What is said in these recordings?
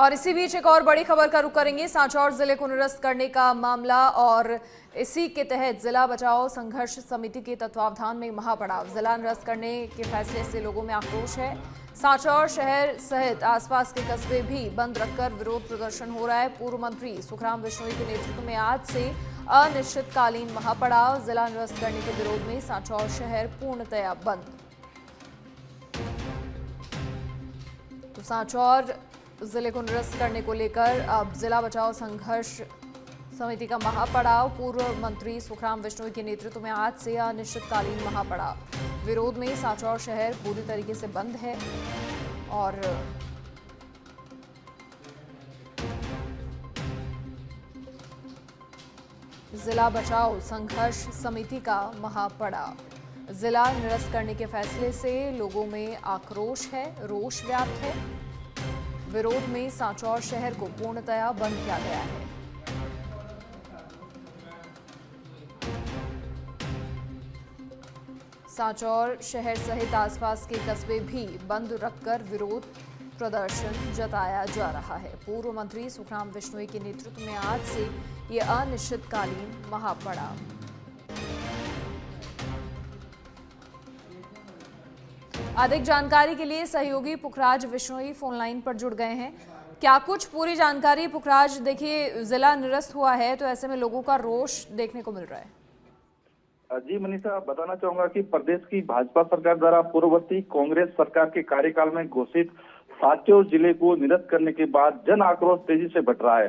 और इसी बीच एक और बड़ी खबर का रुख करेंगे। सांचौर जिले को निरस्त करने का मामला और इसी के तहत जिला बचाओ संघर्ष समिति के तत्वावधान में महापड़ाव। जिला निरस्त करने के फैसले से लोगों में आक्रोश है। सांचौर शहर सहित आसपास के कस्बे भी बंद रखकर विरोध प्रदर्शन हो रहा है। पूर्व मंत्री सुखराम बिश्नोई के नेतृत्व में आज से अनिश्चितकालीन महापड़ाव। जिला निरस्त करने के विरोध में सांचौर शहर पूर्णतया बंद। तो सांचौर जिले को निरस्त करने को लेकर अब जिला बचाओ संघर्ष समिति का महापड़ाव। पूर्व मंत्री सुखराम बिश्नोई के नेतृत्व में आज से अनिश्चितकालीन महापड़ाव। विरोध में सांचौर शहर पूरी तरीके से बंद है और जिला बचाओ संघर्ष समिति का महापड़ाव। जिला निरस्त करने के फैसले से लोगों में आक्रोश है, रोष व्याप्त है। विरोध में सांचौर शहर को पूर्णतया बंद किया गया है। सांचौर शहर सहित आसपास के कस्बे भी बंद रखकर विरोध प्रदर्शन जताया जा रहा है। पूर्व मंत्री सुखराम बिश्नोई के नेतृत्व में आज से ये अनिश्चितकालीन महापड़ाव। अधिक जानकारी के लिए सहयोगी पुखराज बिश्नोई फोन लाइन पर जुड़ गए हैं। क्या कुछ पूरी जानकारी पुखराज? देखिए, जिला निरस्त हुआ है तो ऐसे में लोगों का रोष देखने को मिल रहा है। जी मनीषा, बताना चाहूंगा कि प्रदेश की भाजपा सरकार द्वारा पूर्ववर्ती कांग्रेस सरकार के कार्यकाल में घोषित सांचौर जिले को निरस्त करने के बाद जन आक्रोश तेजी से बढ़ रहा है।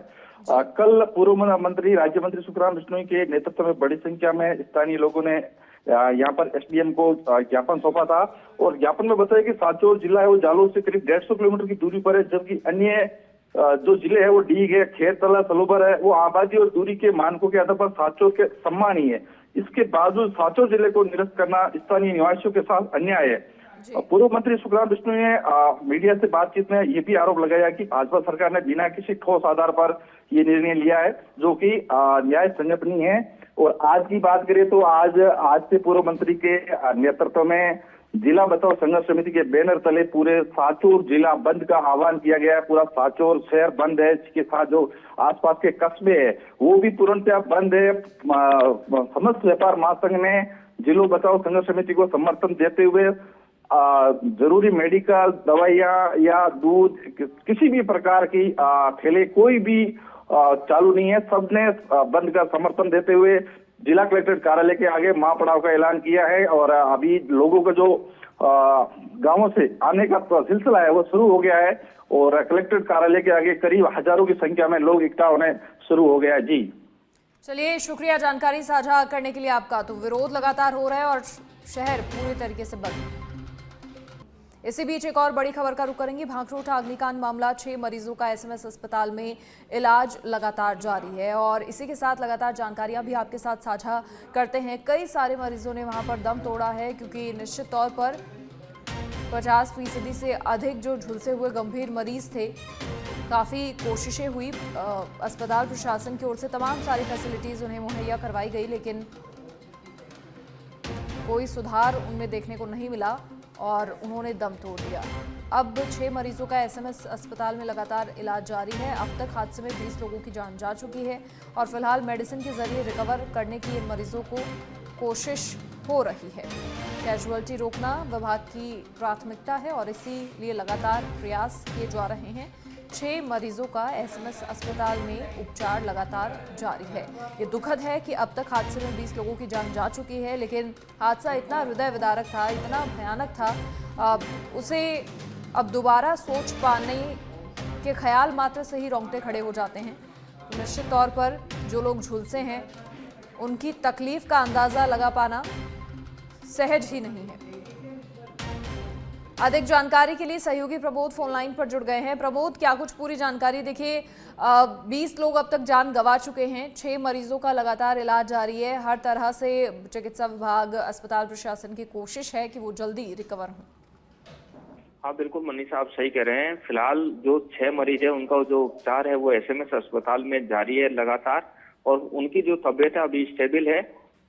कल पूर्व मंत्री राज्य मंत्री सुखराम बिश्नोई के नेतृत्व में बड़ी संख्या में स्थानीय लोगों ने यहाँ पर एसडीएम को ज्ञापन सौंपा था और ज्ञापन में बताया कि सांचौर जिला है वो जालोर से करीब 150 किलोमीटर की दूरी पर है, जबकि अन्य जो जिले हैं वो डीग है, खेरतला, सलोबर है, वो आबादी और दूरी के मानकों के आधार पर सांचौर के सम्मान ही है। इसके बावजूद सांचौर जिले को निरस्त करना स्थानीय निवासियों के साथ अन्याय है। पूर्व मंत्री सुखराम बिश्नोई ने मीडिया से बातचीत में ये भी आरोप लगाया कि भाजपा सरकार ने बिना किसी ठोस आधार पर ये निर्णय लिया है, जो कि न्याय संगत नहीं है। और आज की बात करें तो आज से पूर्व मंत्री के नेतृत्व में जिला बचाओ संघर्ष समिति के बैनर तले पूरे सांचौर जिला बंद का आह्वान किया गया है। पूरा सांचौर शहर बंद है, इसके साथ जो आसपास के कस्बे है वो भी पूर्णतः बंद है। समस्त व्यापार महासंघ ने जिला बचाओ संघर्ष समिति को समर्थन देते हुए जरूरी मेडिकल दवाइयां या दूध किसी भी प्रकार की ठेले कोई भी चालू नहीं है। सबने बंद का समर्थन देते हुए जिला कलेक्ट्रेट कार्यालय के आगे महापड़ाव का ऐलान किया है और अभी लोगों का जो गांवों से आने का सिलसिला है वो शुरू हो गया है और कलेक्ट्रेट कार्यालय के आगे करीब हजारों की संख्या में लोग इकट्ठा होने शुरू हो गया है। जी चलिए, शुक्रिया जानकारी साझा करने के लिए आपका। तो विरोध लगातार हो रहा है और शहर पूरी तरीके से बंद। इसी बीच एक और बड़ी खबर का रुख करेंगे। भांखरोटा अग्निकांड मामला, 6 मरीजों का एसएमएस अस्पताल में इलाज लगातार जारी है और इसी के साथ लगातार जानकारियां भी आपके साथ साझा करते हैं। कई सारे मरीजों ने वहां पर दम तोड़ा है क्योंकि निश्चित तौर पर 50% से अधिक जो झुलसे हुए गंभीर मरीज थे। काफ़ी कोशिशें हुई, अस्पताल प्रशासन की ओर से तमाम सारी फैसिलिटीज़ उन्हें मुहैया करवाई गई, लेकिन कोई सुधार उनमें देखने को नहीं मिला और उन्होंने दम तोड़ दिया। अब 6 मरीजों का एसएमएस अस्पताल में लगातार इलाज जारी है। अब तक हादसे में 20 लोगों की जान जा चुकी है और फिलहाल मेडिसिन के जरिए रिकवर करने की इन मरीजों को कोशिश हो रही है। कैजुअल्टी रोकना विभाग की प्राथमिकता है और इसीलिए लगातार प्रयास किए जा रहे हैं। 6 मरीजों का एसएमएस अस्पताल में उपचार लगातार जारी है। ये दुखद है कि अब तक हादसे में 20 लोगों की जान जा चुकी है, लेकिन हादसा इतना हृदय विदारक था, इतना भयानक था, उसे अब दोबारा सोच पाने के ख्याल मात्र से ही रोंगटे खड़े हो जाते हैं। तो निश्चित तौर पर जो लोग झुलसे हैं उनकी तकलीफ का अंदाज़ा लगा पाना सहज ही नहीं है। अधिक जानकारी के लिए सहयोगी प्रबोध फोन लाइन पर जुड़ गए हैं। प्रबोध, क्या कुछ पूरी जानकारी? देखिए, 20 लोग अब तक जान गंवा चुके हैं, 6 मरीजों का लगातार इलाज जारी है। हर तरह से चिकित्सा विभाग, अस्पताल प्रशासन की कोशिश है कि वो जल्दी रिकवर हों। हाँ बिल्कुल मनीषा, आप सही कह रहे हैं। फिलहाल जो 6 मरीज है उनका जो उपचार है वो एसएमएस अस्पताल में जारी है लगातार और उनकी जो तबीयत है अभी स्टेबल है,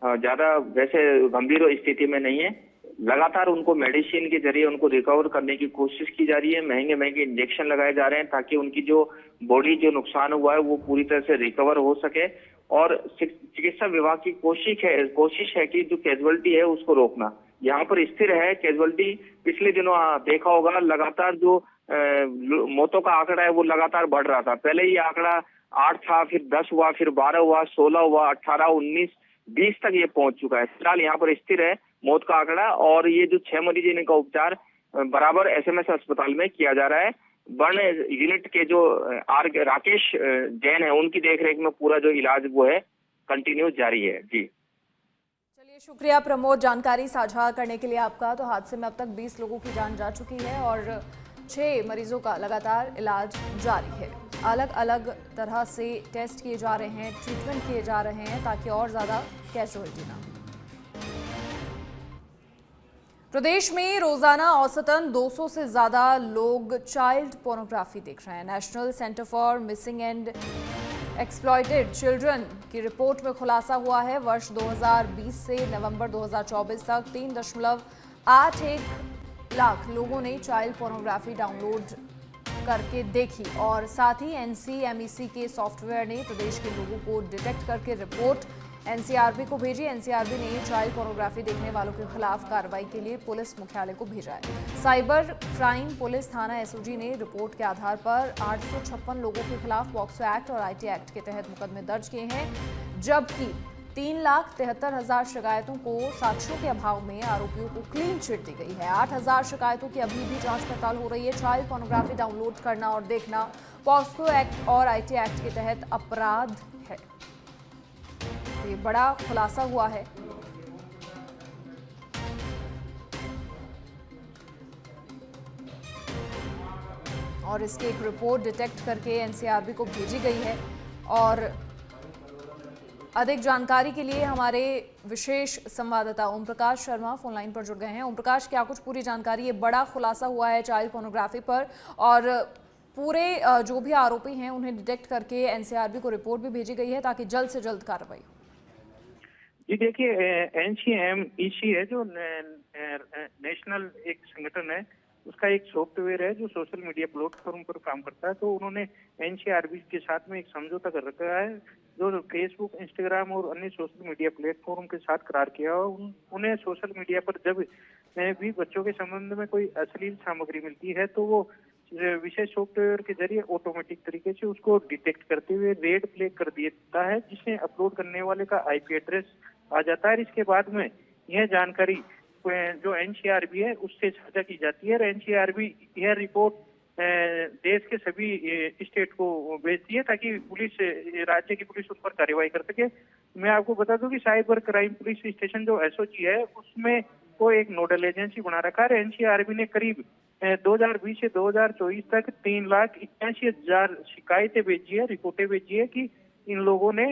ज्यादा वैसे गंभीर स्थिति में नहीं है। लगातार उनको मेडिसिन के जरिए उनको रिकवर करने की कोशिश की जा रही है। महंगे महंगे इंजेक्शन लगाए जा रहे हैं ताकि उनकी जो बॉडी जो नुकसान हुआ है वो पूरी तरह से रिकवर हो सके। और चिकित्सा विभाग की कोशिश है कि जो कैजुअलिटी है उसको रोकना। यहाँ पर स्थिर है कैजुअलिटी। पिछले दिनों देखा होगा लगातार जो मौतों का आंकड़ा है वो लगातार बढ़ रहा था। पहले ये आंकड़ा 8 था, फिर 10 हुआ, फिर 12 हुआ, 16 हुआ, 18, 19, 20 तक ये पहुंच चुका है। फिलहाल यहाँ पर स्थिर है मौत का आंकड़ा। और ये जो 6 मरीज हैं इनका उपचार बराबर एसएमएस अस्पताल में किया जा रहा है। बर्न यूनिट के जो राकेश जैन है उनकी देखरेख में पूरा जो इलाज वो है कंटिन्यू जारी है। जी चलिए, शुक्रिया प्रमोद जानकारी साझा करने के लिए आपका। तो हादसे में अब तक 20 लोगों की जान जा चुकी है और 6 मरीजों का लगातार इलाज जारी है। अलग अलग तरह से टेस्ट किए जा रहे हैं, ट्रीटमेंट किए जा रहे हैं ताकि और ज़्यादा कैजुअलिटी ना हो। प्रदेश में रोजाना औसतन 200 से ज्यादा लोग चाइल्ड पोर्नोग्राफी देख रहे हैं। National centre for missing and exploited children की रिपोर्ट में खुलासा हुआ है। वर्ष 2020 से नवंबर 2024 तक 3.81 लाख लोगों ने चाइल्ड पोर्नोग्राफी डाउनलोड करके देखी और साथ ही एनसीएमईसी के सॉफ्टवेयर ने प्रदेश के लोगों को डिटेक्ट करके रिपोर्ट एनसीआरबी को भेजी। एनसीआरबी ने चाइल्ड पोर्नोग्राफी देखने वालों के खिलाफ कार्रवाई के लिए पुलिस मुख्यालय को भेजा है। साइबर क्राइम पुलिस थाना एसओजी ने रिपोर्ट के आधार पर 856 लोगों के खिलाफ पॉक्सो एक्ट और आईटी एक्ट के तहत मुकदमे दर्ज किए हैं, जबकि 3,73,000 शिकायतों को साक्ष्यों के अभाव में आरोपियों को क्लीन चिट दी गई है। 8,000 शिकायतों की अभी भी जांच पड़ताल हो रही है। चाइल्ड पोर्नोग्राफी डाउनलोड करना और देखना पॉक्सो एक्ट और आईटी एक्ट के तहत अपराध है। ये बड़ा खुलासा हुआ है। और इसकी एक रिपोर्ट डिटेक्ट करके एनसीआरबी को भेजी गई है। और अधिक जानकारी के लिए हमारे विशेष संवाददाता ओम प्रकाश शर्मा फोन लाइन पर जुड़ गए हैं। ओम प्रकाश, क्या कुछ पूरी जानकारी? ये बड़ा खुलासा हुआ है चाइल्ड पोर्नोग्राफी पर और पूरे जो भी आरोपी हैं उन्हें डिटेक्ट करके एनसीआरबी को रिपोर्ट भी भेजी गई है ताकि जल्द से जल्द कार्रवाई हो। जी देखिए, एनसीएमईसी है जो नेशनल एक संगठन है, उसका एक सॉफ्टवेयर है जो सोशल मीडिया प्लेटफॉर्म पर काम करता है। तो उन्होंने एनसीआरबी के साथ में एक समझौता कर रखा है जो फेसबुक, इंस्टाग्राम और अन्य सोशल मीडिया प्लेटफॉर्म के साथ करार किया। उन्हें सोशल मीडिया पर जब भी बच्चों के संबंध में कोई अश्लील सामग्री मिलती है तो वो विशेष सॉफ्टवेयर के जरिए ऑटोमेटिक तरीके से उसको डिटेक्ट करते हुए रेड फ्लैग कर देता है, जिससे अपलोड करने वाले का आईपी एड्रेस आ जाता है। इसके बाद में यह जानकारी जो एनसीआरबी है उससे साझा की जाती है और एनसीआरबी यह रिपोर्ट देश के सभी स्टेट को भेजती है ताकि पुलिस, राज्य की पुलिस उन पर कार्रवाई कर सके। मैं आपको बता दूं कि साइबर क्राइम पुलिस स्टेशन जो एसओजी है उसमें वो एक नोडल एजेंसी बना रखा है। एनसीआरबी ने करीब 2020 से 2024 तक 3,81,000 शिकायतें भेजी है, रिपोर्टें भेजी है कि इन लोगों ने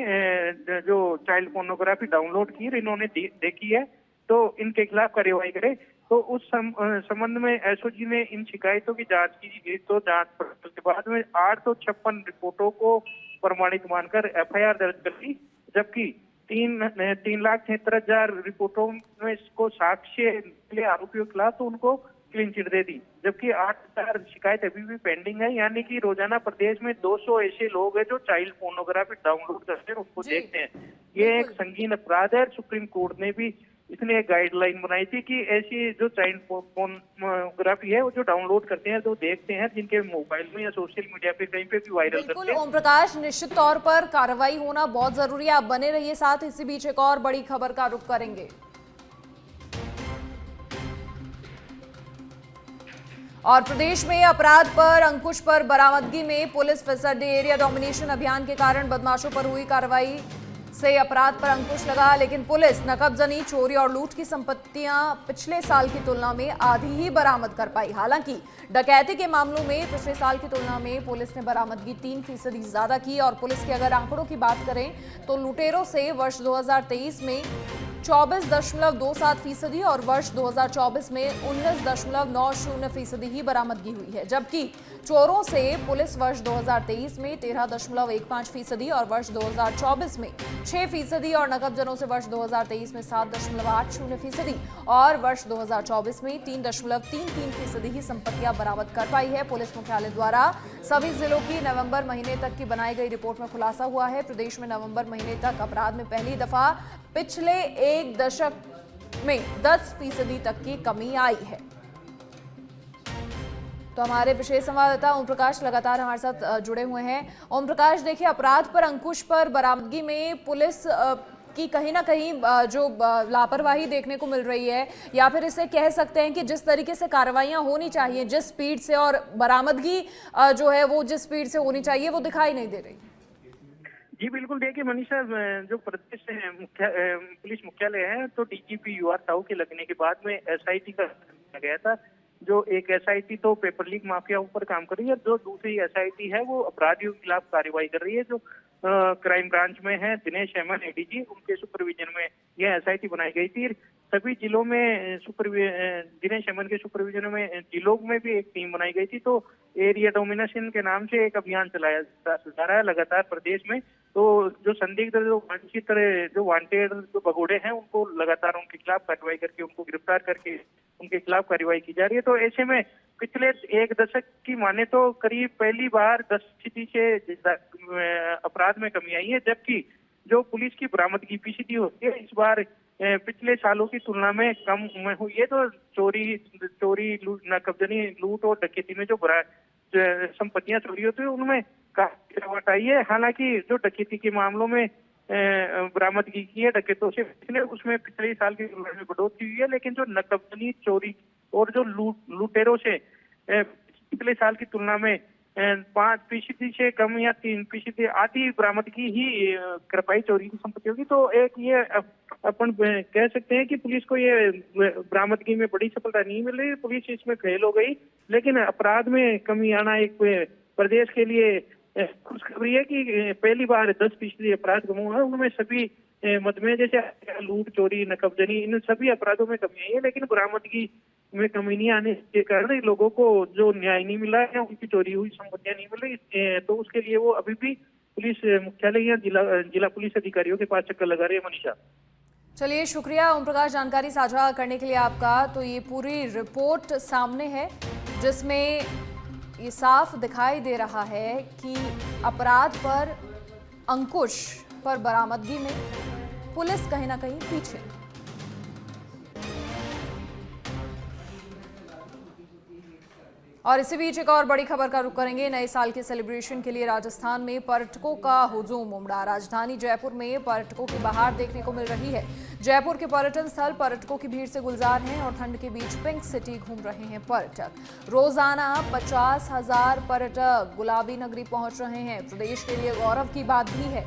जो चाइल्ड पोर्नोग्राफी डाउनलोड की, इन्होंने देखी है तो इनके खिलाफ कार्रवाई करे। तो उस संबंध में एसओजी ने इन शिकायतों की जांच की। तो जांच के बाद में 856 रिपोर्टों को प्रमाणित मानकर एफआईआर दर्ज कर दी, जबकि 3,73,000 रिपोर्टों में इसको साक्ष्य मिले आरोपियों के खिलाफ तो उनको क्लीन चिट दे दी, जबकि 8,000 शिकायत अभी भी पेंडिंग है। यानी कि रोजाना प्रदेश में 200 ऐसे लोग हैं जो चाइल्ड पोर्नोग्राफी डाउनलोड करते हैं, उसको देखते हैं। ये एक संगीन अपराध है। सुप्रीम कोर्ट ने भी इसने एक गाइडलाइन बनाई थी कि ऐसी जो चाइल्ड पोर्नोग्राफी है वो जो डाउनलोड करते हैं, जो देखते हैं, जिनके मोबाइल में या सोशल मीडिया पे कहीं पे भी वायरल करते हैं। ओम प्रकाश, निश्चित तौर पर कार्रवाई होना बहुत जरूरी है। आप बने रहिए साथ। इसी बीच एक और बड़ी खबर का रुख करेंगे। और प्रदेश में अपराध पर अंकुश पर बरामदगी में पुलिस फिसड्डी। एरिया डोमिनेशन अभियान के कारण बदमाशों पर हुई कार्रवाई से अपराध पर अंकुश लगा, लेकिन पुलिस नकबजनी, चोरी और लूट की संपत्तियां पिछले साल की तुलना में आधी ही बरामद कर पाई। हालांकि डकैती के मामलों में पिछले साल की तुलना में पुलिस ने बरामदगी 3% ज्यादा की। और पुलिस के अगर आंकड़ों की बात करें तो लुटेरों से वर्ष 2023 में 24.27% और वर्ष 2024 में 19.90% ही बरामदगी हुई है, जबकि चोरों से पुलिस वर्ष 2023 में 13.15% और वर्ष 2024 में 6% और नकबजनों से वर्ष 2023 में 7.80% और वर्ष 2024 में 3.33% ही संपत्तियां बरामद कर पाई है। पुलिस मुख्यालय द्वारा सभी जिलों की नवंबर महीने तक की बनाई गई रिपोर्ट में खुलासा हुआ है। प्रदेश में नवंबर महीने तक अपराध में पहली दफा पिछले एक दशक में 10% तक की कमी आई है। तो हमारे विशेष संवाददाता ओम प्रकाश लगातार हमारे साथ जुड़े हुए हैं। ओम प्रकाश, देखिए, अपराध पर अंकुश पर बरामदगी में पुलिस की कहीं ना कहीं जो लापरवाही देखने को मिल रही है, या फिर इसे कह सकते हैं कि जिस तरीके से कार्रवाइयां होनी चाहिए, जिस स्पीड से और बरामदगी जो है वो जिस स्पीड से होनी चाहिए, वो दिखाई नहीं दे रही। जी बिल्कुल, देखिए मनीषा, जो प्रदेश पुलिस मुख्यालय है तो डीजीपी यूआर साहू के लगने के बाद में एसआईटी का गया था। जो एक एसआईटी तो पेपर लीक माफिया पर काम कर रही है, जो दूसरी एसआईटी है वो अपराधियों के खिलाफ कार्रवाई कर रही है। जो क्राइम ब्रांच में है दिनेश हेमन एडीजी, उनके सुपरविजन में यह एसआईटी बनाई गई थी। सभी जिलों में दिनेश हेमन के सुपरविजन में जिलों में भी एक टीम बनाई गई थी। तो एरिया डोमिनेशन के नाम से एक अभियान चलाया जा रहा है लगातार प्रदेश में। तो जो संदिग्ध, जो वंचित, जो वांटेड, जो भगोड़े हैं, उनको लगातार उनके खिलाफ कार्रवाई करके, उनको गिरफ्तार करके उनके खिलाफ कार्रवाई की जा रही है। तो ऐसे में पिछले एक दशक की माने तो करीब पहली बार 10% से अपराध में कमी आई है, जबकि जो पुलिस की बरामदगी पीसीडी होती है इस बार पिछले सालों की तुलना में कम में हुई है। तो चोरी, नकबजनी, लूट और डकैती में जो संपत्तियां चोरी होती है उनमें काफी गिरावट आई है। हालांकि जो डकैती के मामलों में बरामदगी की है डकैतों से, उसमें पिछले साल की तुलना में बढ़ोतरी हुई है, लेकिन जो नकबजनी, चोरी और जो लुटेरों से पिछले साल की तुलना में 5% से कम या 3% आधी बरामदगी ही कर पाई चोरी की संपत्तियों की। तो एक ये अपन कह सकते हैं कि पुलिस को ये बरामदगी में बड़ी सफलता नहीं मिल रही, पुलिस इसमें फेल हो गई। लेकिन अपराध में कमी आना एक प्रदेश के लिए खुशखबरी है कि पहली बार 10% अपराध कम हुआ है। उनमें सभी मद में, जैसे लूट, चोरी, नकबजनी, इन सभी अपराधों में कमी आई है, लेकिन बरामदगी में कमी नहीं आने के कारण लोगों को जो न्याय नहीं मिला है, उनकी चोरी हुई संपत्तियां नहीं मिल रही। तो उसके लिए वो अभी भी पुलिस मुख्यालय या जिला पुलिस अधिकारियों के पास चक्कर लगा रहे हैं। मनीषा, चलिए, शुक्रिया ओम प्रकाश जानकारी साझा करने के लिए आपका। तो ये पूरी रिपोर्ट सामने है जिसमें ये साफ दिखाई दे रहा है कि अपराध पर अंकुश पर बरामदगी में पुलिस कहीं ना कहीं पीछे। और इसी बीच एक और बड़ी खबर का रुख करेंगे। नए साल के सेलिब्रेशन के लिए राजस्थान में पर्यटकों का हुजूम उमड़ा। राजधानी जयपुर में पर्यटकों की बहार देखने को मिल रही है। जयपुर के पर्यटन स्थल पर्यटकों की भीड़ से गुलजार हैं और ठंड के बीच पिंक सिटी घूम रहे हैं पर्यटक। रोजाना 50,000 पर्यटक गुलाबी नगरी पहुंच रहे हैं। प्रदेश के लिए गौरव की बात भी है।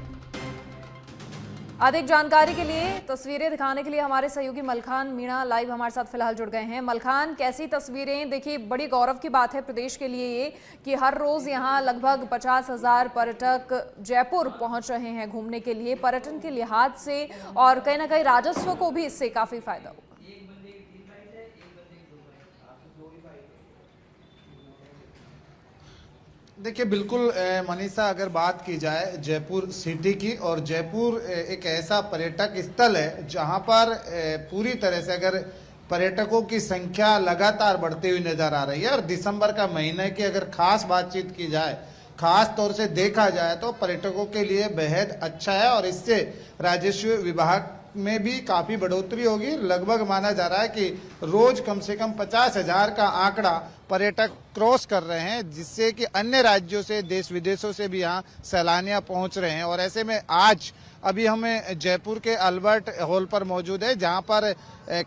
अधिक जानकारी के लिए, तस्वीरें दिखाने के लिए हमारे सहयोगी मलखान मीणा लाइव हमारे साथ फिलहाल जुड़ गए हैं। मलखान, कैसी तस्वीरें? देखिए, बड़ी गौरव की बात है प्रदेश के लिए ये कि हर रोज यहाँ लगभग 50,000 पर्यटक जयपुर पहुंच रहे हैं घूमने के लिए। पर्यटन के लिहाज से और कहीं ना कहीं राजस्व को भी इससे काफी फायदा होगा। देखिए, बिल्कुल मनीषा, अगर बात की जाए जयपुर सिटी की, और जयपुर एक ऐसा पर्यटक स्थल है जहां पर पूरी तरह से अगर पर्यटकों की संख्या लगातार बढ़ती हुई नजर आ रही है। और दिसंबर का महीने की अगर खास बातचीत की जाए, खास तौर से देखा जाए तो पर्यटकों के लिए बेहद अच्छा है और इससे राजस्व विभाग में भी काफी बढ़ोतरी होगी। लगभग माना जा रहा है कि रोज कम से कम 50,000 का आंकड़ा पर्यटक क्रॉस कर रहे हैं, जिससे कि अन्य राज्यों से, देश विदेशों से भी यहाँ सैलानियां पहुंच रहे हैं। और ऐसे में आज अभी हमें जयपुर के अल्बर्ट हॉल पर मौजूद है, जहां पर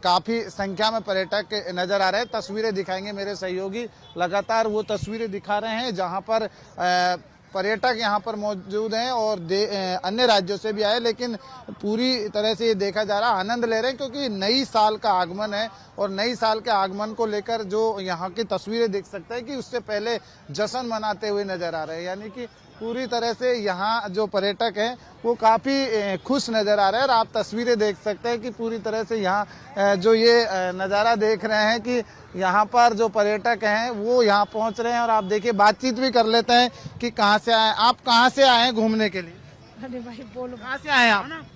काफी संख्या में पर्यटक नजर आ रहे हैं। तस्वीरें दिखाएंगे मेरे सहयोगी, लगातार वो तस्वीरें दिखा रहे हैं जहां पर पर्यटक यहाँ पर मौजूद हैं और अन्य राज्यों से भी आए, लेकिन पूरी तरह से ये देखा जा रहा है, आनंद ले रहे हैं, क्योंकि नई साल का आगमन है। और नई साल के आगमन को लेकर जो यहाँ की तस्वीरें देख सकते हैं कि उससे पहले जश्न मनाते हुए नजर आ रहे हैं। यानी कि पूरी तरह से यहाँ जो पर्यटक हैं वो काफ़ी खुश नज़र आ रहे हैं और आप तस्वीरें देख सकते हैं कि पूरी तरह से यहाँ जो ये नज़ारा देख रहे हैं कि यहाँ पर जो पर्यटक हैं वो यहाँ पहुँच रहे हैं। और आप देखिए बातचीत भी कर लेते हैं कि कहाँ से आए, आप कहाँ से आए हैं घूमने के लिए? अरे भाई बोलो, कहाँ से आए हैं आप?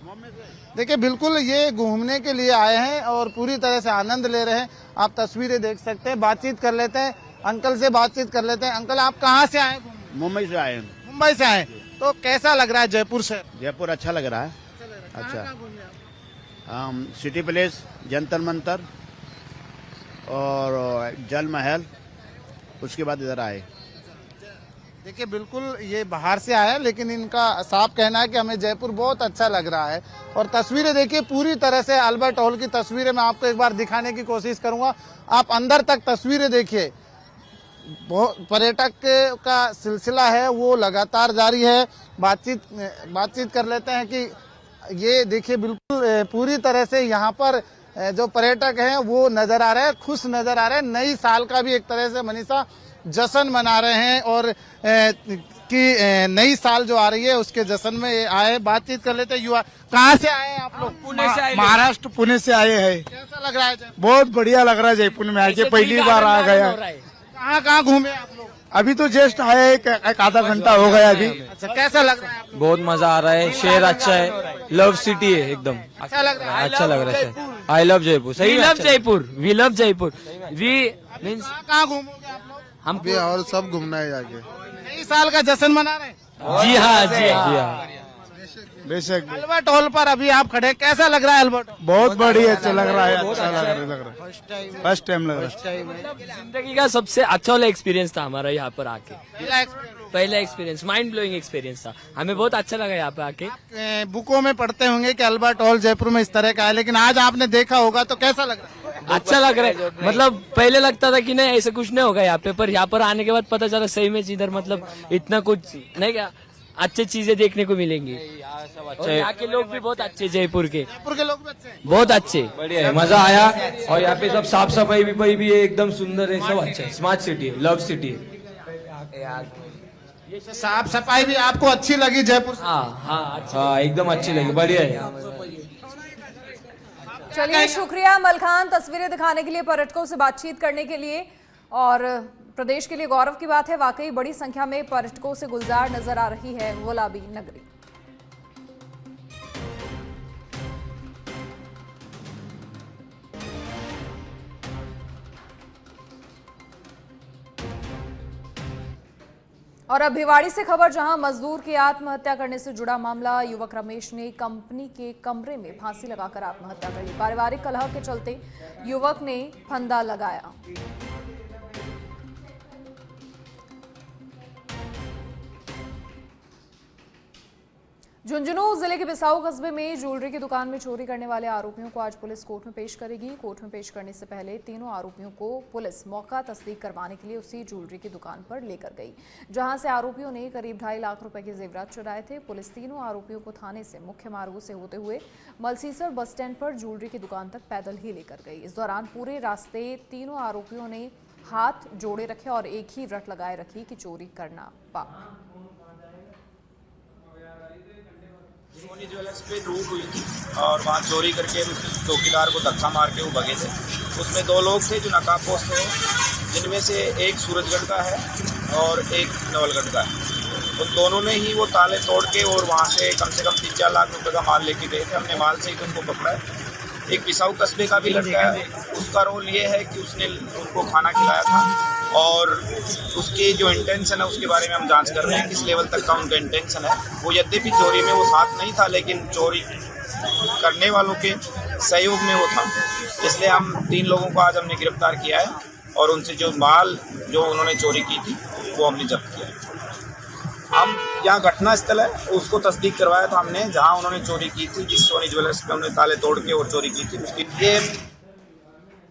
देखिए बिल्कुल ये घूमने के लिए आए हैं और पूरी तरह से आनंद ले रहे हैं। आप तस्वीरें देख सकते हैं, बातचीत कर लेते हैं, अंकल से बातचीत कर लेते हैं। अंकल आप कहाँ से आए? मुंबई से आए हैं। मुंबई से आए, तो कैसा लग रहा है जयपुर शहर? जयपुर अच्छा लग रहा है। अच्छा, कहाँ घूमे आप? हम सिटी पैलेस, जंतर मंतर और जल महल, उसके बाद इधर आए। देखिए बिल्कुल ये बाहर से आया लेकिन इनका साफ कहना है कि हमें जयपुर बहुत अच्छा लग रहा है। और तस्वीरें देखिए पूरी तरह से अल्बर्ट हॉल की तस्वीरें मैं आपको एक बार दिखाने की कोशिश करूंगा। आप अंदर तक तस्वीरें देखिए, पर्यटक का सिलसिला है वो लगातार जारी है। बातचीत कर लेते हैं कि ये देखिए बिल्कुल पूरी तरह से यहाँ पर जो पर्यटक हैं वो नजर आ रहे हैं, खुश नजर आ रहे हैं। नई साल का भी एक तरह से मनीषा जश्न मना रहे हैं और कि नई साल जो आ रही है उसके जश्न में आए। बातचीत कर लेते हैं। युवा कहाँ से आए हैं आप लोग? पुणे से आए, महाराष्ट्र पुणे से आए हैं। कैसा लग रहा है जयपुर? बहुत बढ़िया लग रहा है जयपुर में आके, पहली बार आ गया। कहाँ कहाँ घूमे आप लोग? अभी तो जस्ट आए, एक आधा घंटा हो गया अभी। अच्छा कैसा लग रहा है आप लोग? बहुत मजा आ रहा है, शहर अच्छा है, लव सिटी है एकदम अच्छा लग रहा है? अच्छा लग रहा है। आई लव जयपुर, सही love Jaipur, we love Jaipur, we means कहाँ घूमोगे आप लोग? हम और सब घूमना है आगे। नई साल का जश्न मना रहे हैं? जी हाँ जी हाँ। बेशक, अल्बर्ट हॉल पर अभी आप खड़े, कैसा लग रहा है अल्बर्ट? बहुत बढ़िया अच्छा लग रहा है, अच्छा लग रहा है। फर्स्ट टाइम लग रहा है। जिंदगी का सबसे अच्छा वाला एक्सपीरियंस था हमारा यहाँ पर आके, पहला एक्सपीरियंस। पहला एक्सपीरियंस, माइंड ब्लोइंग एक्सपीरियंस था, हमें बहुत अच्छा लगा यहाँ पे आके। बुकों में पढ़ते होंगे कि अल्बर्ट हॉल जयपुर में इस तरह का है, लेकिन आज आपने देखा होगा तो कैसा लग रहा है? अच्छा लग रहा है, मतलब पहले लगता था कि नहीं ऐसा कुछ नहीं होगा यहाँ पे, पर यहाँ पर आने के बाद पता चला सही में इधर मतलब इतना कुछ नहीं, क्या अच्छी चीजें देखने को मिलेंगी। और यहाँ के लोग भी बहुत अच्छे, जयपुर के लोग भी अच्छे हैं। बहुत अच्छे, बढ़िया है, मजा आया। और यहाँ पे सब साफ सफाई भी है, एकदम सुंदर है, सब अच्छा है, स्मार्ट सिटी है, लव सिटी है। साफ सफाई भी आपको अच्छी लगी जयपुर? हाँ एकदम अच्छी लगी, बढ़िया है। चलिए शुक्रिया मलखान, तस्वीरें दिखाने के लिए, पर्यटकों से बातचीत करने के लिए। और प्रदेश के लिए गौरव की बात है, वाकई बड़ी संख्या में पर्यटकों से गुलजार नजर आ रही है गुलाबी नगरी। और अब भिवाड़ी से खबर, जहां मजदूर की आत्महत्या करने से जुड़ा मामला। युवक रमेश ने कंपनी के कमरे में फांसी लगाकर आत्महत्या कर ली। पारिवारिक कलह के चलते युवक ने फंदा लगाया। झुंझुनू जिले के बिसाऊ कस्बे में ज्वेलरी की दुकान में चोरी करने वाले आरोपियों को आज पुलिस कोर्ट में पेश करेगी। कोर्ट में पेश करने से पहले तीनों आरोपियों को पुलिस मौका तस्दीक करवाने के लिए उसी ज्वेलरी की दुकान पर लेकर गई, जहां से आरोपियों ने करीब 2.5 लाख रुपए के जेवरात चुराए थे। पुलिस तीनों आरोपियों को थाने से मुख्य मार्गों से होते हुए मलसीसर बस स्टैंड पर ज्वेलरी की दुकान तक पैदल ही लेकर गई। इस दौरान पूरे रास्ते तीनों आरोपियों ने हाथ जोड़े रखे और एक ही रट लगाए रखी कि चोरी करना पाप। सोनी ज्वेलर्स पे लूट हुई थी और वहाँ चोरी करके उसने चौकीदार को धक्का मार के वो भगे थे। उसमें 2 लोग थे जो नकाबपोश थे, जिनमें से एक सूरजगढ़ का है और एक नवलगढ़ का है। उन दोनों ने ही वो ताले तोड़ के और वहाँ से कम 3-4 लाख रुपए का माल लेके गए थे। हमने माल से ही उनको पकड़ा है। एक बिसाऊ कस्बे का भी लड़का है, उसका रोल ये है कि उसने उनको खाना खिलाया था और उसकी जो इंटेंशन है उसके बारे में हम जांच कर रहे हैं, किस लेवल तक का उनका इंटेंशन है। वो यद्यपि चोरी में वो साथ नहीं था, लेकिन चोरी करने वालों के सहयोग में वो था। इसलिए हम 3 लोगों को आज हमने गिरफ्तार किया है और उनसे जो माल जो उन्होंने चोरी की थी वो हमने जब्त किया है। हम यहाँ घटना स्थल है उसको तस्दीक करवाया था हमने, जहाँ उन्होंने चोरी की थी, जिस सोनी ज्वेलर्स पे उन्होंने ताले तोड़ के और चोरी की थी उसकी। ये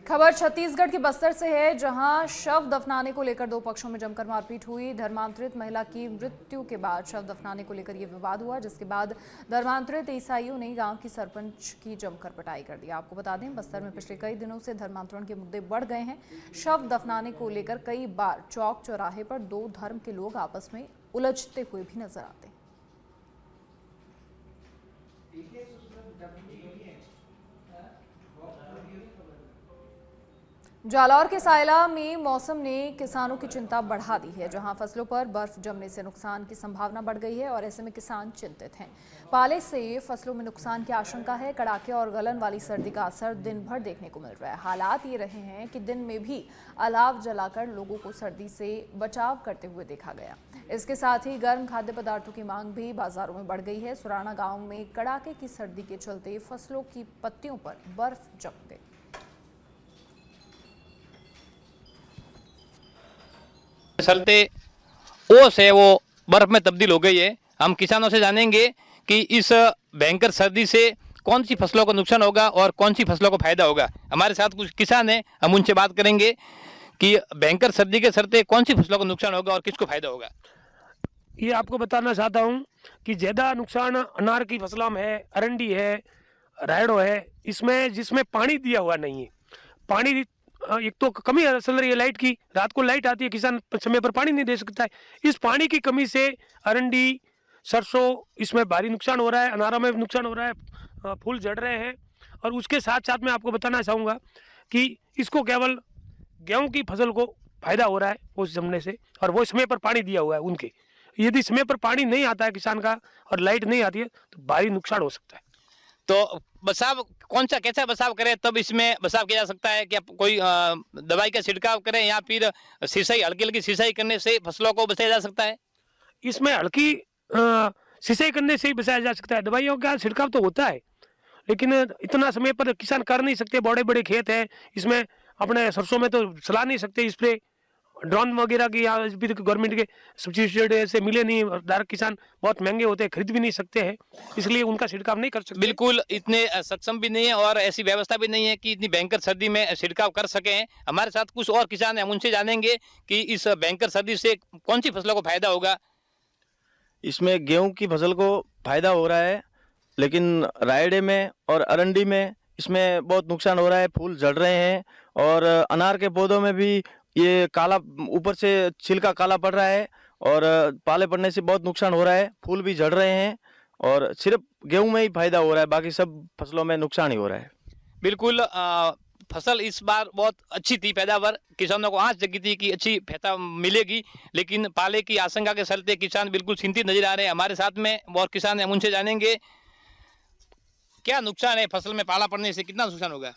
खबर छत्तीसगढ़ के बस्तर से है, जहां शव दफनाने को लेकर 2 पक्षों में जमकर मारपीट हुई। धर्मांतरित महिला की मृत्यु के बाद शव दफनाने को लेकर यह विवाद हुआ, जिसके बाद धर्मांतरित ईसाइयों ने गांव की सरपंच की जमकर पिटाई कर दी। आपको बता दें, बस्तर में पिछले कई दिनों से धर्मांतरण के मुद्दे बढ़ गए हैं। शव दफनाने को लेकर कई बार चौक चौराहे पर 2 धर्म के लोग आपस में उलझते हुए भी नजर आते हैं। जालौर के सायला में मौसम ने किसानों की चिंता बढ़ा दी है, जहां फसलों पर बर्फ जमने से नुकसान की संभावना बढ़ गई है और ऐसे में किसान चिंतित हैं। पाले से फसलों में नुकसान की आशंका है। कड़ाके और गलन वाली सर्दी का असर दिन भर देखने को मिल रहा है। हालात ये रहे हैं कि दिन में भी अलाव जलाकर लोगों को सर्दी से बचाव करते हुए देखा गया। इसके साथ ही गर्म खाद्य पदार्थों की मांग भी बाजारों में बढ़ गई है। सुराना गाँव में कड़ाके की सर्दी के चलते फसलों की पत्तियों पर बर्फ जम गई। चलते ओस है वो बर्फ में तब्दील हो गई है। हम किसानों से जानेंगे कि इस भयंकर सर्दी से कौन सी फसलों को नुकसान होगा और कौन सी फसलों को फायदा होगा। हमारे साथ कुछ किसान हैं, हम उनसे बात करेंगे कि भयंकर सर्दी के चलते कौन सी फसलों को नुकसान होगा और किसको फायदा होगा। ये आपको बताना चाहता हूँ कि ज़्यादा नुकसान अनार की फसलों में है, अरंडी है, रायड़ो है, इसमें जिसमें पानी दिया हुआ नहीं है। पानी एक तो कमी चल रही है लाइट की, रात को लाइट आती है, किसान समय पर पानी नहीं दे सकता है। इस पानी की कमी से अरंडी, सरसों इसमें भारी नुकसान हो रहा है, अनारों में नुकसान हो रहा है, फूल झड़ रहे हैं। और उसके साथ साथ मैं आपको बताना चाहूँगा कि इसको केवल गेहूं की फसल को फायदा हो रहा है उस जमने से, और वो समय पर पानी दिया हुआ है उनके। यदि समय पर पानी नहीं आता है किसान का और लाइट नहीं आती है तो भारी नुकसान हो सकता है। तो बचाव कौन सा कैसा बचाव करें तब इसमें बचाव किया जा सकता है? क्या कोई दवाई का छिड़काव करें या फिर सिंचाई, हल्की हल्की सिंचाई करने से फसलों को बचाया जा सकता है? इसमें हल्की सिंचाई करने से ही बचाया जा सकता है। दवाइयों का छिड़काव तो होता है, लेकिन इतना समय पर किसान कर नहीं सकते। बड़े बड़े खेत हैं, इसमें अपने सरसों में तो चला नहीं सकते स्प्रे। ड्रोन वगैरह की या अभी तक गवर्नमेंट के सब्सिडी से मिले नहीं, डायरेक्ट किसान बहुत महंगे होते हैं, खरीद भी नहीं सकते हैं, इसलिए उनका छिड़काव नहीं कर सकते। बिल्कुल इतने सक्षम भी नहीं है और ऐसी व्यवस्था भी नहीं है कि इतनी भयंकर सर्दी में छिड़काव कर सकें। हमारे साथ कुछ और किसान हैं, हम उनसे जानेंगे कि इस भयंकर सर्दी से कौन सी फसलों को फायदा होगा। इसमें गेहूं की फसल को फायदा हो रहा है, लेकिन रायडे में और अरंडी में इसमें बहुत नुकसान हो रहा है। फूल झड़ रहे हैं और अनार के पौधों में भी ये काला, ऊपर से छिलका काला पड़ रहा है और पाले पड़ने से बहुत नुकसान हो रहा है। फूल भी झड़ रहे हैं और सिर्फ गेहूं में ही फायदा हो रहा है, बाकी सब फसलों में नुकसान ही हो रहा है। बिल्कुल फसल इस बार बहुत अच्छी थी, पैदावार किसानों को आस जगी थी कि अच्छी पैदा मिलेगी, लेकिन पाले की आशंका के चलते किसान बिल्कुल चिंतित नजर आ रहे हैं। हमारे साथ में और किसान हैं, हम उनसे जानेंगे क्या नुकसान है फसल में, पाला पड़ने से कितना नुकसान होगा।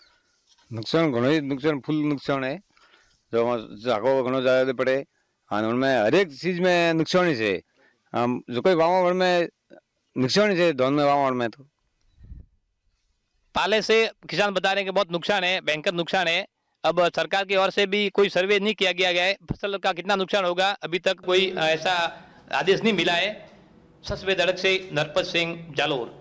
नुकसान घणो ही नुकसान, फुल नुकसान है। जो झाको घणो ज्यादा पड़े और उनमें हर एक चीज में नुकसान ही है। हम जो कोई वावण में नुकसान ही है, धन में वावण में तो पाले से किसान बता रहे हैं कि बहुत नुकसान है, भयंकर नुकसान है। अब सरकार की ओर से भी कोई सर्वे नहीं किया गया है फसल का कितना नुकसान होगा, अभी तक कोई ऐसा आदेश नहीं मिला है। ससवे धड़क से नरपत सिंह, जालोर।